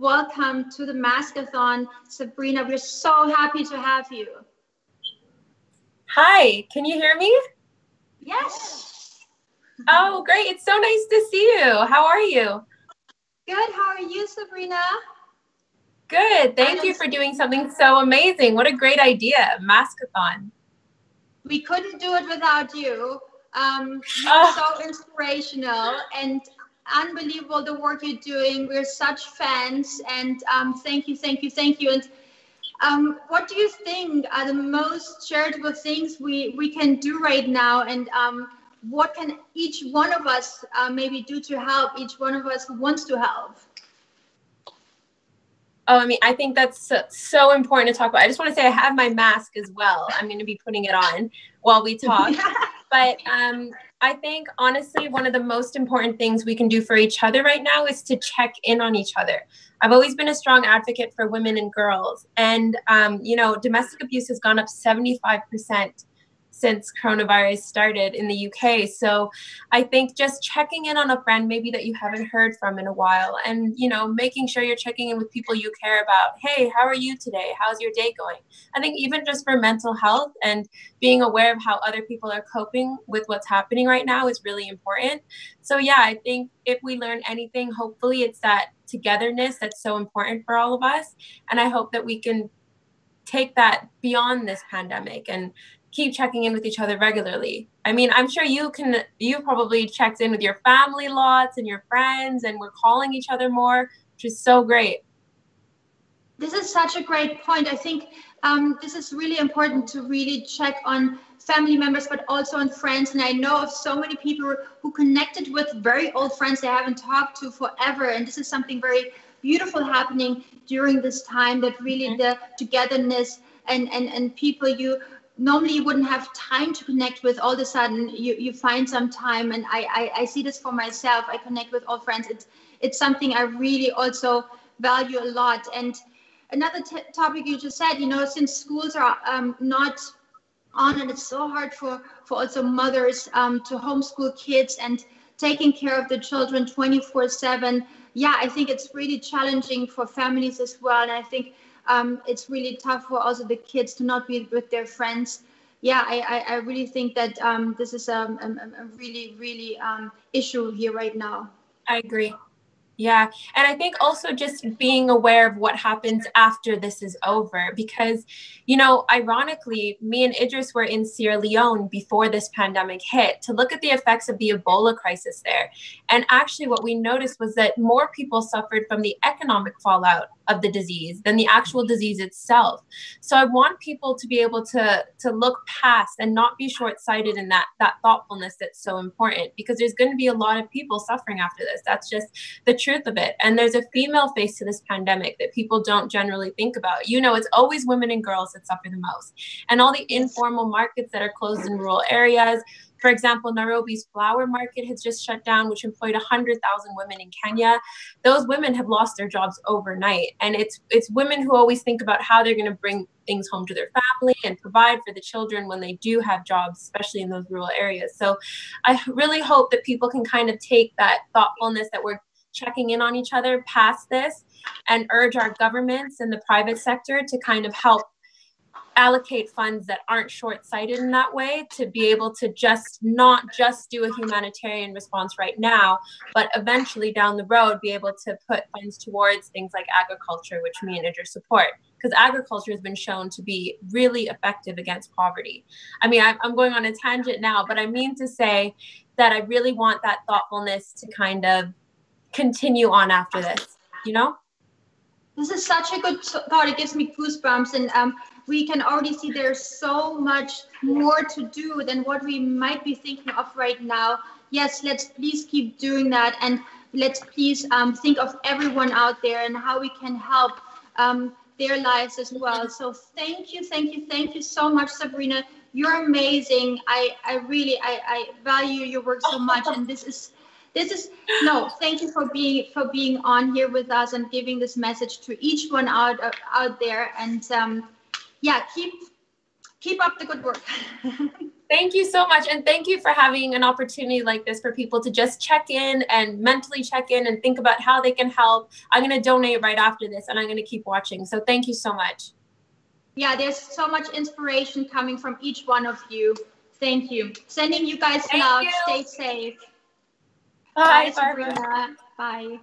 welcome to the Mask-a-thon, Sabrina. We're so happy to have you. Hi, can you hear me? Yes. Oh, great. It's so nice to see you. How are you? Good. How are you, Sabrina? Good. Thank you for doing something so amazing. What a great idea, Mask-a-thon. We couldn't do it without you. You're so inspirational and unbelievable, the work you're doing. We're such fans, and thank you, thank you, thank you. And what do you think are the most charitable things we can do right now? And what can each one of us maybe do to help each one of us who wants to help? Oh, I mean, I think that's so important to talk about. I just want to say I have my mask as well. I'm going to be putting it on while we talk. But I think, honestly, one of the most important things we can do for each other right now is to check in on each other. I've always been a strong advocate for women and girls. And, you know, domestic abuse has gone up 75% since coronavirus started in the UK. So I think just checking in on a friend maybe that you haven't heard from in a while, and, you know, making sure you're checking in with people you care about. Hey, how are you today? How's your day going? I think even just for mental health and being aware of how other people are coping with what's happening right now is really important. So yeah, I think if we learn anything, hopefully it's that togetherness that's so important for all of us. And I hope that we can take that beyond this pandemic and keep checking in with each other regularly. I mean, I'm sure you probably checked in with your family lots and your friends, and we're calling each other more, which is so great. This is such a great point. I think this is really important to really check on family members, but also on friends. And I know of so many people who connected with very old friends they haven't talked to forever. And this is something very beautiful happening during this time, that really the togetherness and people you normally wouldn't have time to connect with, all of a sudden you find some time. And I see this for myself. I connect with old friends. It's something I really also value a lot. And another topic you just said, you know, since schools are not on, and it's so hard for also mothers to homeschool kids and taking care of the children 24/7. Yeah, I think it's really challenging for families as well. And I think it's really tough for also the kids to not be with their friends. Yeah, I really think that this is a really issue here right now. I agree. Yeah. And I think also just being aware of what happens after this is over, because, you know, ironically, me and Idris were in Sierra Leone before this pandemic hit to look at the effects of the Ebola crisis there. And actually what we noticed was that more people suffered from the economic fallout of the disease than the actual disease itself. So I want people to be able to look past and not be short-sighted in that thoughtfulness that's so important, because there's going to be a lot of people suffering after this. That's just the truth of it. And there's a female face to this pandemic that people don't generally think about. You know, it's always women and girls that suffer the most. And all the informal markets that are closed in rural areas. For example, Nairobi's flower market has just shut down, which employed 100,000 women in Kenya. Those women have lost their jobs overnight. And it's women who always think about how they're going to bring things home to their family and provide for the children when they do have jobs, especially in those rural areas. So I really hope that people can kind of take that thoughtfulness that we're checking in on each other past this and urge our governments and the private sector to kind of help allocate funds that aren't short-sighted in that way, to be able to not just do a humanitarian response right now, but eventually down the road be able to put funds towards things like agriculture, which me and Idris support, because agriculture has been shown to be really effective against poverty. I mean, I'm going on a tangent now, but I mean to say that I really want that thoughtfulness to kind of continue on after this, you know? This is such a good thought. It gives me goosebumps. And we can already see there's so much more to do than what we might be thinking of right now. Yes, let's please keep doing that. And let's please think of everyone out there and how we can help their lives as well. So thank you so much, Sabrina. You're amazing. I really value your work so much. And thank you for being on here with us and giving this message to each one out there. And yeah, keep up the good work. Thank you so much. And thank you for having an opportunity like this for people to just check in and mentally check in and think about how they can help. I'm going to donate right after this, and I'm going to keep watching. So thank you so much. Yeah, there's so much inspiration coming from each one of you. Thank you. Sending you guys love. Stay safe. Bye, Bye, Sabrina. Bye.